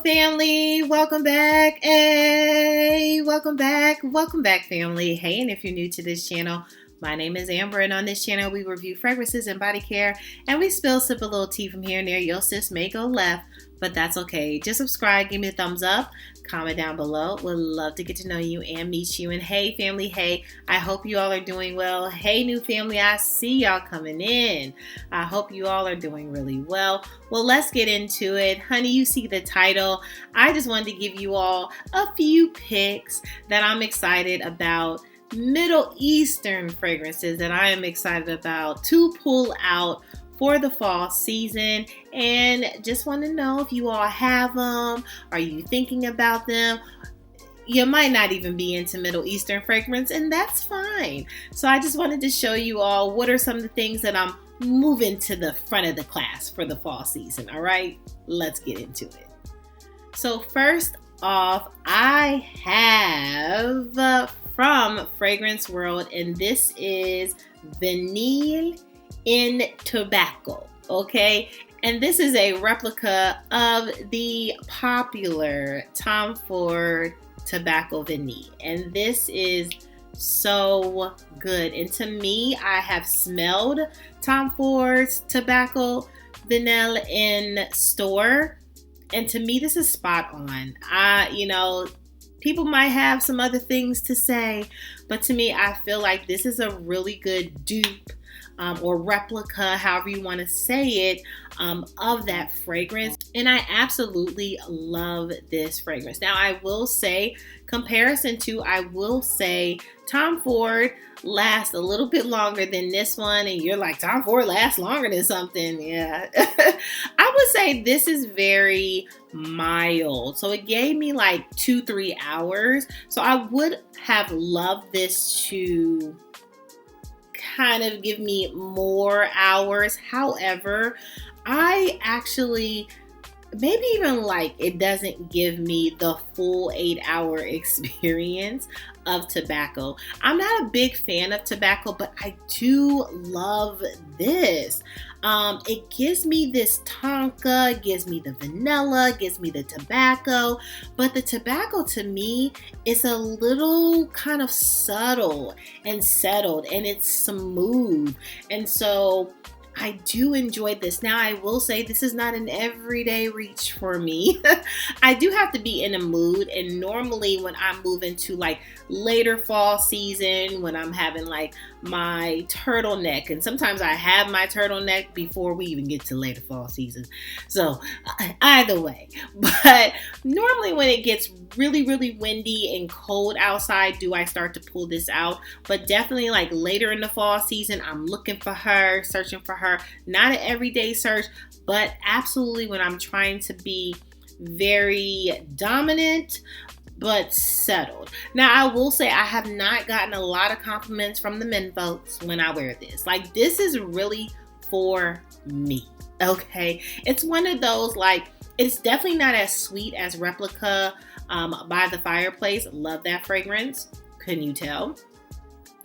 family. Welcome back. Hey, welcome back. Welcome back, family. Hey, and if you're new to this channel, my name is Amber, and on this channel, we review fragrances and body care, and we sip a little tea from here and there. Your sis may go left, but that's okay. Just subscribe, give me a thumbs up, comment down below. Would love to get to know you and meet you. And hey, family, hey, I hope you all are doing well. Hey, new family, I see y'all coming in. I hope you all are doing really well. Well, let's get into it. Honey, you see the title. I just wanted to give you all a few picks that I'm excited about. Middle Eastern fragrances that I am excited about to pull out for the fall season, and just want to know if you all have them. Are you thinking about them? You might not even be into Middle Eastern fragrance, and that's fine. So I just wanted to show you all what are some of the things that I'm moving to the front of the class for the fall season. All right, let's get into it. So first off, I have from Fragrance World, and this is Vanille Tobacco, okay? And this is a replica of the popular Tom Ford Tobacco Vanille, and this is so good. And to me, I have smelled Tom Ford's Tobacco Vanille in store, and to me, this is spot on. People might have some other things to say, but to me, I feel like this is a really good dupe or replica, however you want to say it, of that fragrance. And I absolutely love this fragrance. Now, I will say, comparison to, Tom Ford lasts a little bit longer than this one. And you're like, Tom Ford lasts longer than something. Yeah. I would say this is very mild. So it gave me like 2-3 hours. So I would have loved this to kind of give me more hours. However, I actually maybe even like it doesn't give me the full 8-hour experience of tobacco. I'm not a big fan of tobacco, but I do love this. It gives me this tonka, gives me the vanilla, gives me the tobacco, but the tobacco to me is a little kind of subtle and settled, and it's smooth. And so I do enjoy this. Now, I will say this is not an everyday reach for me. I do have to be in a mood, and normally when I move into like later fall season, when I'm having like my turtleneck, and sometimes I have my turtleneck before we even get to later fall season. So either way, but normally when it gets really, really windy and cold outside, do I start to pull this out. But definitely like later in the fall season, I'm looking for her, searching for her. Not an everyday search, but absolutely when I'm trying to be very dominant but settled. Now, I will say I have not gotten a lot of compliments from the men folks when I wear this. Like, this is really for me, okay? It's one of those, like, it's definitely not as sweet as Replica by the Fireplace. Love that fragrance. Couldn't you tell?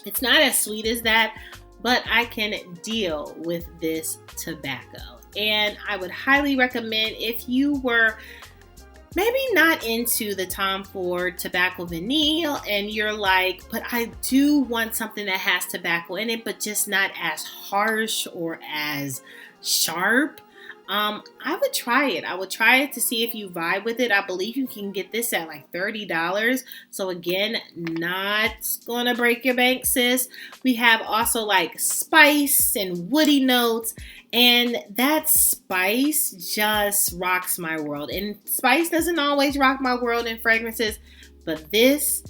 It's not as sweet as that, but I can deal with this tobacco. And I would highly recommend, if you were maybe not into the Tom Ford Tobacco Vanille and you're like, but I do want something that has tobacco in it, but just not as harsh or as sharp, I would try it. I would try it to see if you vibe with it. I believe you can get this at like $30. So again, not gonna break your bank, sis. We have also like spice and woody notes, and that spice just rocks my world. And spice doesn't always rock my world in fragrances, but this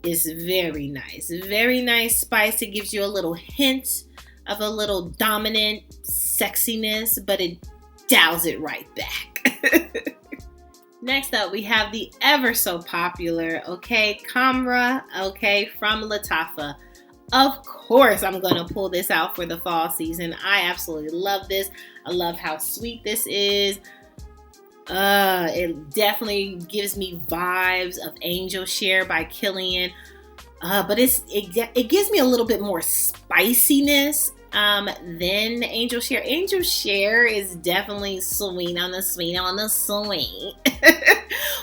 is very nice. Very nice spice. It gives you a little hint of a little dominant sexiness, but it dials it right back. Next up, we have the ever so popular, Camera, from Lattafa. Of course, I'm going to pull this out for the fall season. I absolutely love this. I love how sweet this is. It definitely gives me vibes of Angel Share by Killian. But it gives me a little bit more spiciness Then Angel Share. Angel Share is definitely sweet on the sweet on the sweet,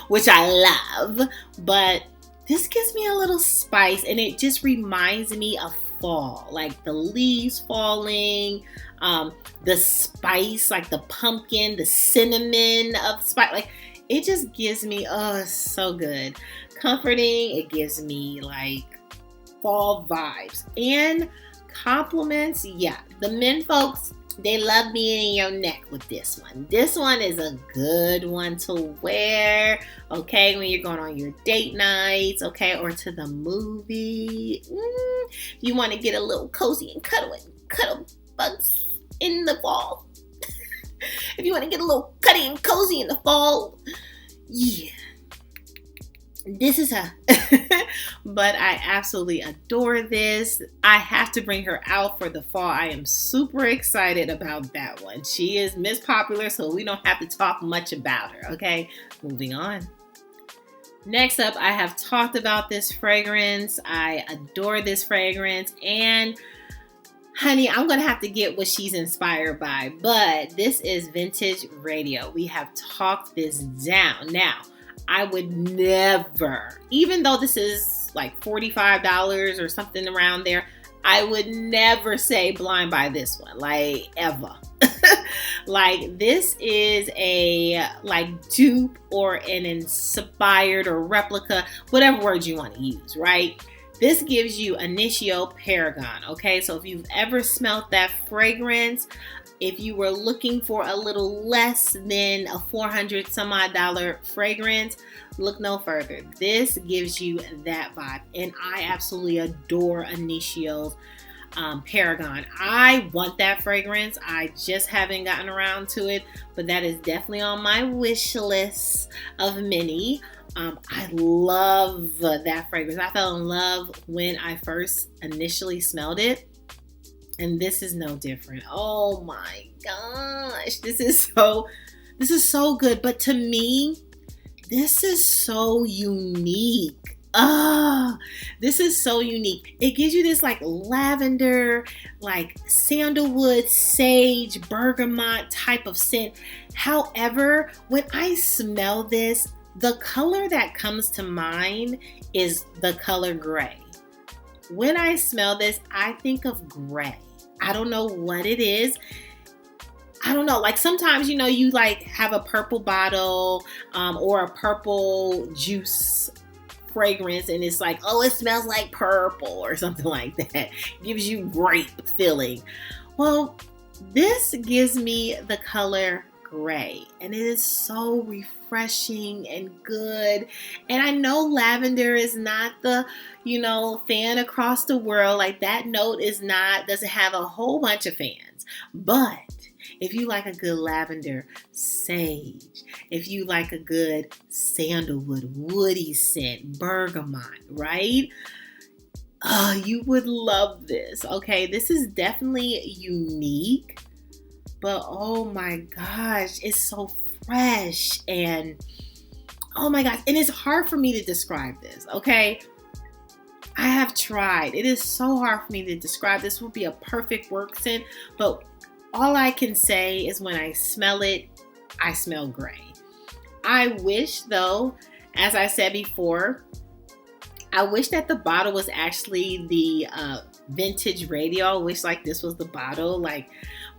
which I love. But this gives me a little spice, and it just reminds me of fall, like the leaves falling, the spice, like the pumpkin, the cinnamon of spice. Like it just gives me, oh, it's so good, comforting. It gives me like fall vibes and compliments. Yeah, the men folks, they love being in your neck with this one. This one is a good one to wear, okay, when you're going on your date nights, okay, or to the movie. You want to get a little cozy and cuddle bugs in the fall. If you want to get a little cutty and cozy in the fall, yeah, this is her. But I absolutely adore this. I have to bring her out for the fall. I am super excited about that one. She is Miss Popular, so we don't have to talk much about her, okay? Moving on. Next up, I have talked about this fragrance. I adore this fragrance, and honey, I'm going to have to get what she's inspired by, but this is Vintage Radio. We have talked this down. Now, I would never, even though this is like $45 or something around there, I would never say blind buy this one, like ever. Like this is a like dupe or an inspired or replica, whatever word you want to use, right? This gives you Initio Paragon, okay? So if you've ever smelled that fragrance, if you were looking for a little less than a $400 some odd fragrance, look no further. This gives you that vibe. And I absolutely adore Initio's Paragon. I want that fragrance. I just haven't gotten around to it, but that is definitely on my wish list of many. I love that fragrance. I fell in love when I first initially smelled it. And this is no different. Oh my gosh. This is so good. But to me, this is so unique. This is so unique. It gives you this like lavender, like sandalwood, sage, bergamot type of scent. However, when I smell this, the color that comes to mind is the color gray. When I smell this, I think of gray. I don't know what it is. I don't know. Like sometimes, you like have a purple bottle or a purple juice fragrance and it's like, oh, it smells like purple or something like that. Gives you grape feeling. Well, this gives me the color gray and it is so refreshing and good. And I know lavender is not the, fan across the world. Like that note doesn't have a whole bunch of fans. But if you like a good lavender, sage, if you like a good sandalwood, woody scent, bergamot, right? You would love this. Okay, this is definitely unique. But oh my gosh, it's so fresh and oh my gosh. And it's hard for me to describe this, okay? I have tried. It is so hard for me to describe. This would be a perfect work scent, but all I can say is when I smell it, I smell gray. I wish though, as I said before, I wish that the bottle was actually the Vintage Radio. I wish like this was the bottle,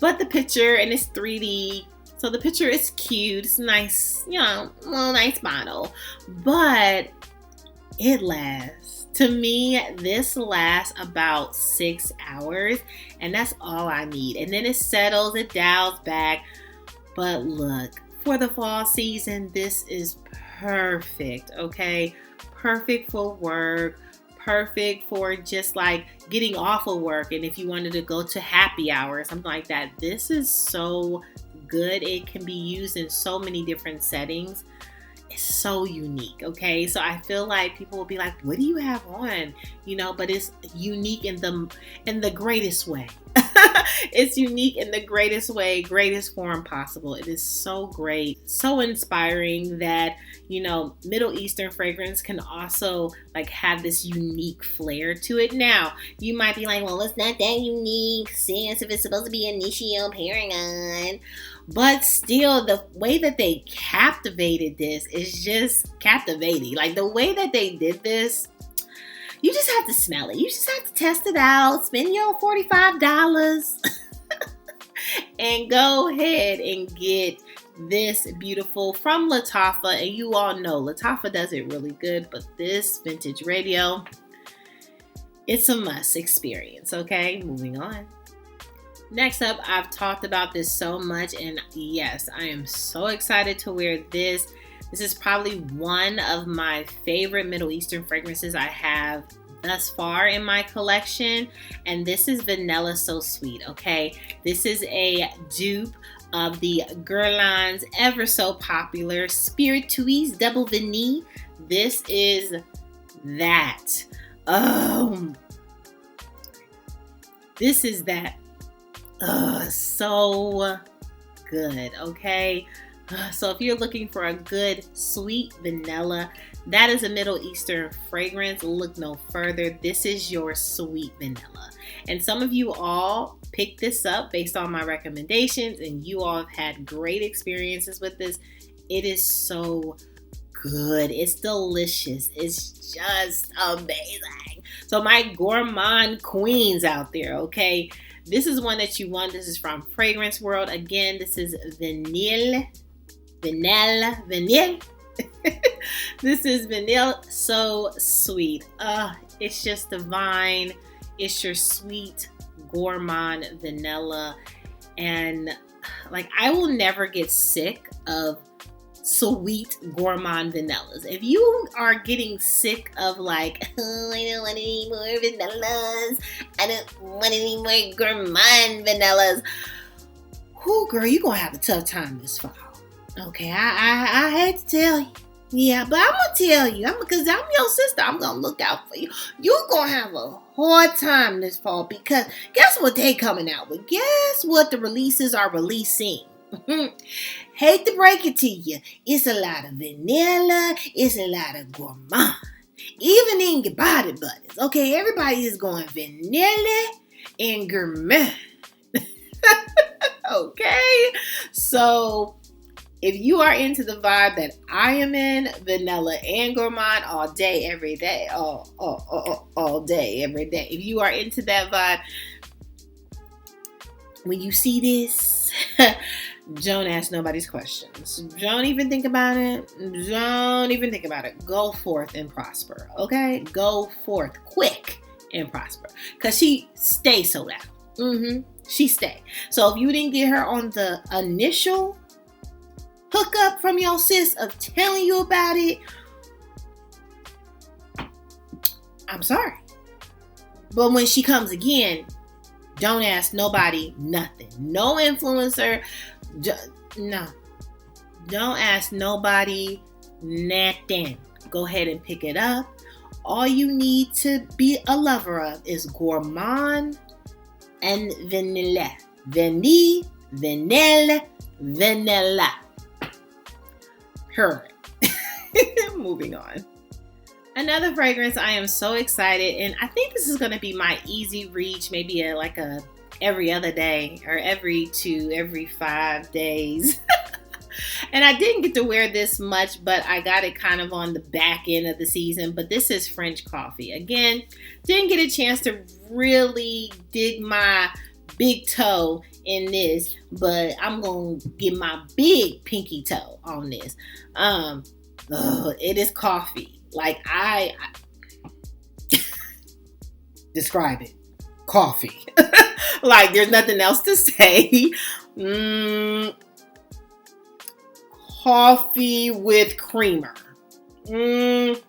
but the picture, and it's 3D, so the picture is cute. It's nice, little nice bottle, but it lasts. To me, this lasts about 6 hours, and that's all I need. And then it settles, it dials back. But look, for the fall season, this is perfect, okay? Perfect for work, perfect for just like getting off of work. And if you wanted to go to happy hour or something like that, this is so good. It can be used in so many different settings. It's so unique, okay? So I feel like people will be like, what do you have on? But it's unique in the greatest way. It's unique in the greatest way, greatest form possible. It is so great, so inspiring that, Middle Eastern fragrance can also like have this unique flair to it. Now, you might be like, well, it's not that unique since if it's supposed to be Initio Paragon. But still, the way that they captivated this is just captivating. Like the way that they did this, you just have to smell it. You just have to test it out. Spend your $45 and go ahead and get this beautiful from Lattafa. And you all know Lattafa does it really good, but this vintage radio, it's a must experience. Okay, moving on. Next up, I've talked about this so much, and yes, I am so excited to wear this. This is probably one of my favorite Middle Eastern fragrances I have thus far in my collection, and this is Vanilla So Sweet, okay? This is a dupe of the Guerlain's ever so popular Spiritueuse Double Vanille. This is that. This is that. So good, okay? So if you're looking for a good sweet vanilla, that is a Middle Eastern fragrance. Look no further. This is your sweet vanilla. And some of you all picked this up based on my recommendations, and you all have had great experiences with this. It is so good. It's delicious. It's just amazing. So my gourmand queens out there, okay? This is one that you want. This is from Fragrance World. Again, this is Vanille. This is Vanille So Sweet. It's just divine. It's your sweet gourmand vanilla. And like, I will never get sick of sweet gourmand vanillas. If you are getting sick of like, oh, I don't want any more vanillas, I don't want any more gourmand vanillas, whoo, girl, you're gonna have a tough time this fall. Okay, I hate to tell you. Yeah, but I'm gonna tell you, because I'm your sister, I'm gonna look out for you. You're gonna have a hard time this fall, because guess what they coming out with? Guess what the releases are releasing? Hate to break it to you, it's a lot of vanilla, it's a lot of gourmand, even in your body butters. Okay, everybody is going vanilla and gourmand. Okay, so if you are into the vibe that I am in, vanilla and gourmand all day, every day, all day, every day. If you are into that vibe, when you see this, don't ask nobody's questions. Don't even think about it. Don't even think about it. Go forth and prosper, okay? Go forth quick and prosper. Because she stay sold out. She stay. So if you didn't get her on the initial hookup from your sis of telling you about it, I'm sorry. But when she comes again, don't ask nobody nothing. No influencer. No. Don't ask nobody nothing. Go ahead and pick it up. All you need to be a lover of is gourmand and vanilla. Vanille, vanilla. Her. Moving on. Another fragrance I am so excited, and I think this is going to be my easy reach, maybe a every other day or every 5 days. And I didn't get to wear this much, but I got it kind of on the back end of the season. But this is French Coffee. Again, didn't get a chance to really dig my big toe in this, but I'm going to get my big pinky toe on this. It is coffee. Like I describe it. Coffee. Like there's nothing else to say. Coffee with creamer. It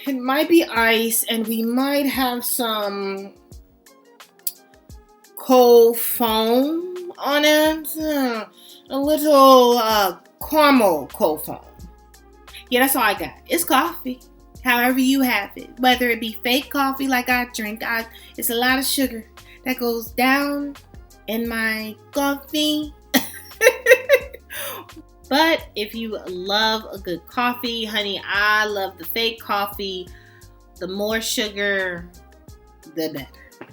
might be ice, and we might have some cold foam on it. A little caramel cold foam. Yeah, that's all I got. It's coffee. However you have it. Whether it be fake coffee like I drink. It's a lot of sugar. that goes down in my coffee. But if you love a good coffee, honey, I love the fake coffee. The more sugar, the better.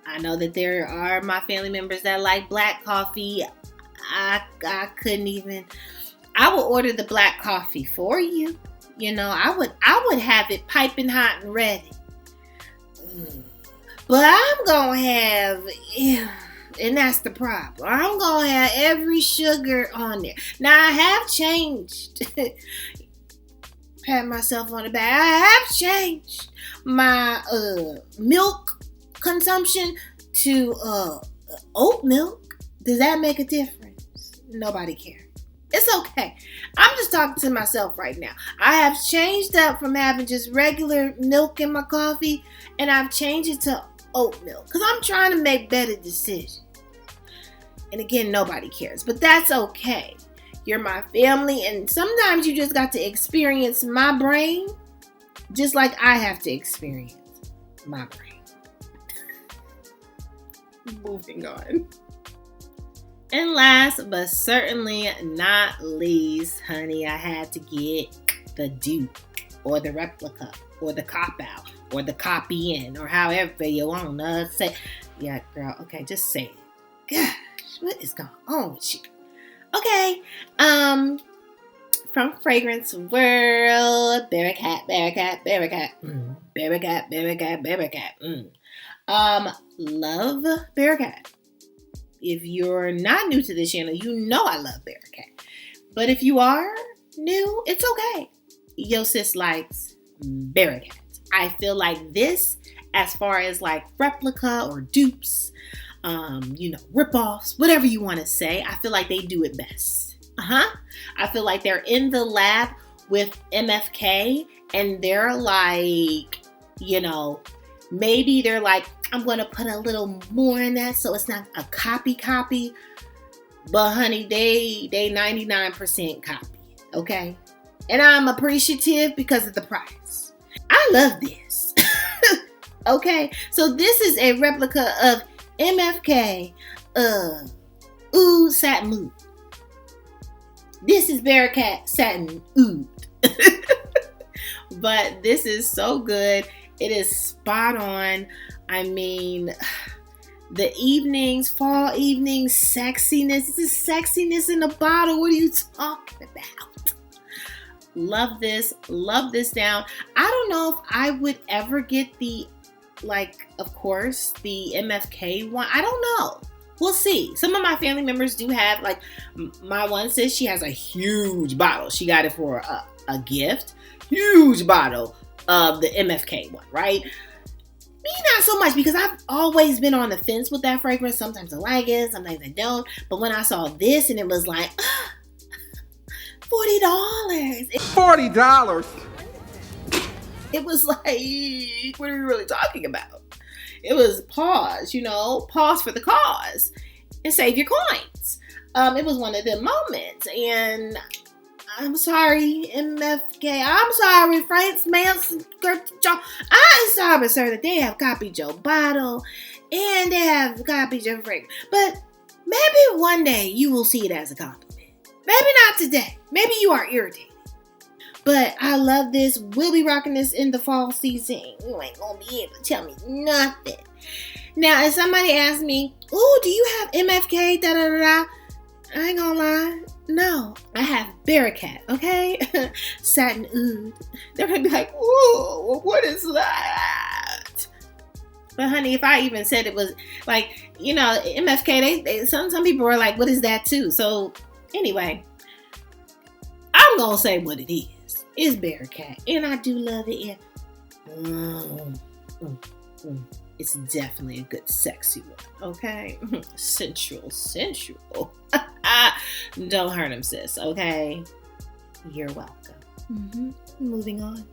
I know that there are my family members that like black coffee. I couldn't even. I would order the black coffee for you. You know, I would have it piping hot and ready. But I'm gonna have, and that's the problem, I'm gonna have every sugar on there. Now I have changed. Pat myself on the back. I have changed my milk consumption to oat milk. Does that make a difference? Nobody cares. It's okay. I'm just talking to myself right now. I have changed up from having just regular milk in my coffee, and I've changed it to oat milk because I'm trying to make better decisions. And again, nobody cares, but that's okay. You're my family, and sometimes you just got to experience my brain just like I have to experience my brain. Moving on. And last but certainly not least, honey, I had to get the dupe or the replica or the cop-out or the copy-in or however you want to say. Yeah, girl, okay, just say it. Gosh, what is going on with you? Okay, from Fragrance World, Bearcat, love Bearcat. If you're not new to this channel, you know I love Bearcat. But if you are new, it's okay. Yo sis likes Bearcat. I feel like this, as far as like replica or dupes, rip-offs, whatever you want to say, I feel like they do it best. I feel like they're in the lab with MFK and they're like, maybe they're like, I'm going to put a little more in that so it's not a copy. But honey, they 99% copy, okay? And I'm appreciative because of the price. I love this. Okay? So this is a replica of MFK Oud Satin Oud. This is Bearcat Satin Oud. But this is so good. It is spot on. I mean, the evenings, fall evenings, sexiness. This is sexiness in a bottle. What are you talking about? Love this. Love this down. I don't know if I would ever get the, of course, the MFK one. I don't know. We'll see. Some of my family members do have, my one sis, she has a huge bottle. She got it for a gift. Huge bottle of the MFK one, right? Me, not so much, because I've always been on the fence with that fragrance. Sometimes I like it, sometimes I don't. But when I saw this and it was like, $40. $40. It was like, what are we really talking about? It was pause for the cause and save your coins. It was one of them moments. And I'm sorry, MFK. I'm sorry, France, Manson, I'm sorry, sir, that they have copied your bottle and they have copied your fragrance. But maybe one day you will see it as a compliment. Maybe not today. Maybe you are irritated. But I love this. We'll be rocking this in the fall season. You ain't gonna be able to tell me nothing. Now, if somebody asks me, "Ooh, do you have MFK?" I ain't gonna lie. No, I have Bearcat, okay? Satin Oud. They're gonna be like, "Ooh, what is that?" But honey, if I even said it was MFK, they some people are like, "What is that too?" So anyway, I'm gonna say what it is. It's Bearcat, and I do love it. It's definitely a good sexy one, okay? Sensual. Don't hurt him, sis, okay? You're welcome. Moving on.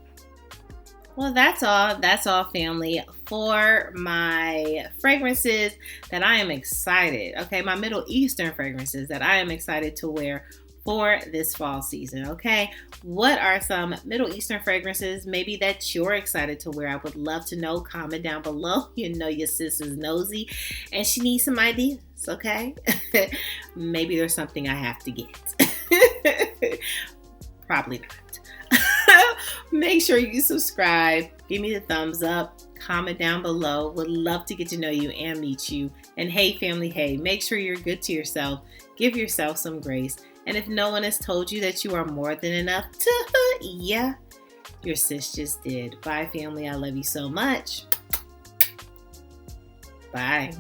Well, that's all, family, for my fragrances that I am excited, okay? My Middle Eastern fragrances that I am excited to wear for this fall season, okay? What are some Middle Eastern fragrances maybe that you're excited to wear? I would love to know. Comment down below. You know your sis is nosy and she needs some ideas, okay? Maybe there's something I have to get. Probably not. Make sure you subscribe. Give me the thumbs up. Comment down below. Would love to get to know you and meet you. And hey, family, hey, make sure you're good to yourself. Give yourself some grace. And if no one has told you that you are more than enough, yeah, your sis just did. Bye, family. I love you so much. Bye.